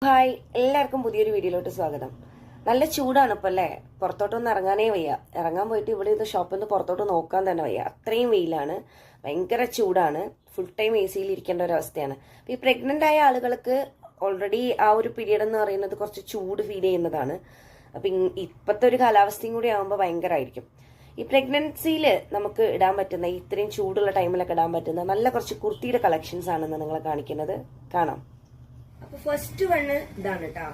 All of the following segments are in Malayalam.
ഹായ്, എല്ലാവർക്കും പുതിയൊരു വീഡിയോയിലോട്ട് സ്വാഗതം. നല്ല ചൂടാണ് ഇപ്പം അല്ലേ. പുറത്തോട്ടൊന്നും ഇറങ്ങാനേ വയ്യ. ഇറങ്ങാൻ പോയിട്ട് ഇവിടെ ഇത് ഷോപ്പിൽ നിന്ന് പുറത്തോട്ട് നോക്കാൻ തന്നെ വയ്യ. അത്രയും വെയിലാണ്, ഭയങ്കര ചൂടാണ്. ഫുൾ ടൈം എ സിയിൽ ഇരിക്കേണ്ട ഒരു അവസ്ഥയാണ്. ഈ പ്രഗ്നന്റ് ആയ ആളുകൾക്ക് ഓൾറെഡി ആ ഒരു പീരീഡ് എന്ന് പറയുന്നത് കുറച്ച് ചൂട് ഫീൽ ചെയ്യുന്നതാണ്. അപ്പം ഇപ്പോഴത്തെ ഒരു കാലാവസ്ഥയും കൂടി ആകുമ്പോൾ ഭയങ്കരമായിരിക്കും. ഈ പ്രഗ്നൻസിയിൽ നമുക്ക് ഇടാൻ പറ്റുന്ന ഇത്രയും ചൂടുള്ള ടൈമിലൊക്കെ ഇടാൻ പറ്റുന്ന നല്ല കുറച്ച് കുർത്തിയുടെ കളക്ഷൻസ് ആണെന്ന് നിങ്ങളെ കാണിക്കുന്നത്. കാണാം. അപ്പൊ ഫസ്റ്റ് വണ് ഇതാണ് കേട്ടാ.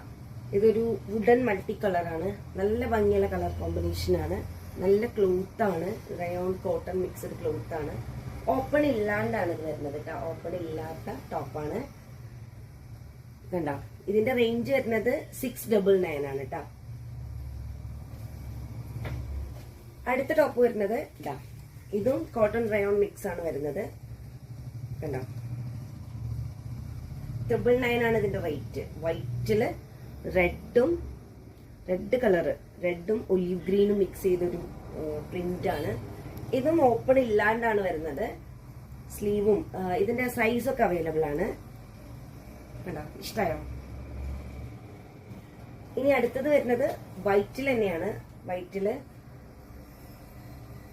ഇതൊരു വുഡൻ മൾട്ടി കളറാണ്. നല്ല ഭംഗിയുള്ള കളർ കോമ്പിനേഷൻ ആണ്. നല്ല ക്ലോത്ത് ആണ്. റയോൺ കോട്ടൺ മിക്സ്ഡ് ക്ലോത്ത് ആണ്. ഓപ്പൺ ഇല്ലാണ്ടാണ് ഇത് വരുന്നത് കേട്ടോ. ഓപ്പൺ ഇല്ലാത്ത ടോപ്പാണ്. കണ്ട, ഇതിന്റെ റേഞ്ച് വരുന്നത് 699 ആണ് കേട്ടോ. അടുത്ത ടോപ്പ് വരുന്നത് ഇതാ. ഇതും കോട്ടൺ റയോൺ മിക്സ് ആണ് വരുന്നത്. കണ്ടോ, 999 ആണ് ഇതിന്റെ റേറ്റ്. വൈറ്റില് റെഡ് കളറ്, റെഡും ഒലീവ് ഗ്രീനും മിക്സ് ചെയ്തൊരു പ്രിന്റ് ആണ്. ഇതും ഓപ്പൺ ഇല്ലാണ്ടാണ് വരുന്നത്. സ്ലീവും ഇതിന്റെ സൈസൊക്കെ അവൈലബിൾ ആണ്. കണ്ടോ, ഇഷ്ടായോ? ഇനി അടുത്തത് വരുന്നത് വൈറ്റിൽ തന്നെയാണ്. വൈറ്റില്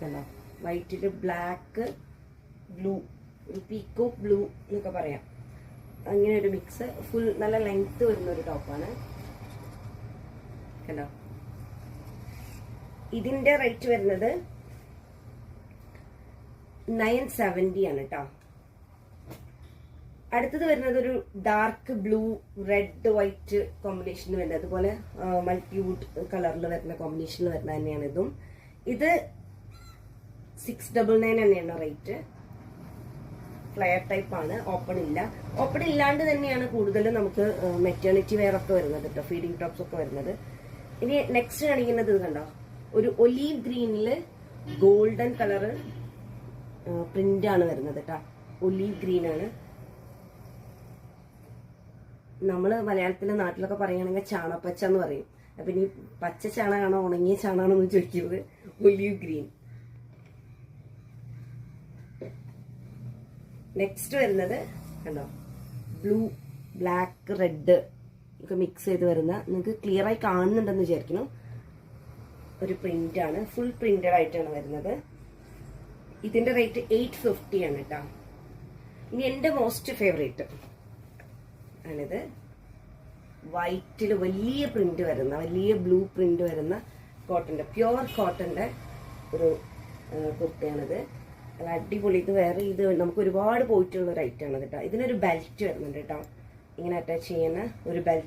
കണ്ടോ, വൈറ്റില് ബ്ലാക്ക് ബ്ലൂ, ഒരു പീക്കോക്ക് ബ്ലൂ എന്നൊക്കെ പറയാം. അങ്ങനെ ഒരു മിക്സ്. ഫുൾ നല്ല ലെങ്ത് വരുന്ന ഒരു ടോപ്പാണ്. കണ്ടോ, ഇതിന്റെ റേറ്റ് വരുന്നത് 970 ആണ് കേട്ടോ. അടുത്തത് വരുന്നത് ഒരു ഡാർക്ക് ബ്ലൂ റെഡ് വൈറ്റ് കോമ്പിനേഷനിൽ വരുന്നത്. അതുപോലെ മൾട്ടിവുഡ് കളറിൽ വരുന്ന കോമ്പിനേഷനിൽ വരുന്ന തന്നെയാണ് ഇതും. ഇത് 699 തന്നെയാണ് റേറ്റ്. ഫ്ലെയർ ടൈപ്പ് ആണ്. ഓപ്പൺ ഇല്ല. ഓപ്പൺ ഇല്ലാണ്ട് തന്നെയാണ് കൂടുതലും നമുക്ക് മെറ്റേണിറ്റി വെയർ ഒക്കെ വരുന്നത് കേട്ടോ. ഫീഡിംഗ് ടോപ്സ് ഒക്കെ വരുന്നത്. ഇനി നെക്സ്റ്റ് കാണിക്കുന്നത് ഇത് കണ്ടോ, ഒരു ഒലീവ് ഗ്രീനില് ഗോൾഡൻ കളറ് പ്രിന്റ് ആണ് വരുന്നത് കേട്ടോ. ഒലീവ് ഗ്രീൻ ആണ്. നമ്മള് മലയാളത്തിലെ നാട്ടിലൊക്കെ പറയുകയാണെങ്കിൽ ചാണപ്പച്ച എന്ന് പറയും. അപ്പൊ ഇനി പച്ച ചാണകമാണോ ഉണങ്ങിയ ചാണകമാണോ എന്ന് ചോദിക്കുന്നത്. Olive green. നെക്സ്റ്റ് വരുന്നത് കണ്ടോ, ബ്ലൂ ബ്ലാക്ക് റെഡ് ഒക്കെ മിക്സ് ചെയ്ത് വരുന്ന, നിങ്ങൾക്ക് ക്ലിയർ ആയി കാണുന്നുണ്ടെന്ന് വിചാരിക്കുന്നു, ഒരു പ്രിന്റ് ആണ്. ഫുൾ പ്രിന്റഡ് ആയിട്ടാണ് വരുന്നത്. ഇതിന്റെ റേറ്റ് 850 ആണ് കേട്ടോ. ഇനി എന്റെ മോസ്റ്റ് ഫേവറേറ്റ് ആണിത്. വൈറ്റില് വലിയ പ്രിന്റ് വരുന്ന, വലിയ ബ്ലൂ പ്രിന്റ് വരുന്ന കോട്ടന്റെ, പ്യുവർ കോട്ടന്റെ ഒരു കുർത്തയാണിത്. അല്ല, അടിപൊളി. ഇത് വേറെ ഇത് നമുക്ക് ഒരുപാട് പോയിട്ടുള്ള ഒരു ഐറ്റം ആണ് കേട്ടോ. ഇതിനൊരു ബെൽറ്റ് വരുന്നുണ്ട് കേട്ടോ. ഇങ്ങനെ അറ്റാച്ച് ചെയ്യുന്ന ഒരു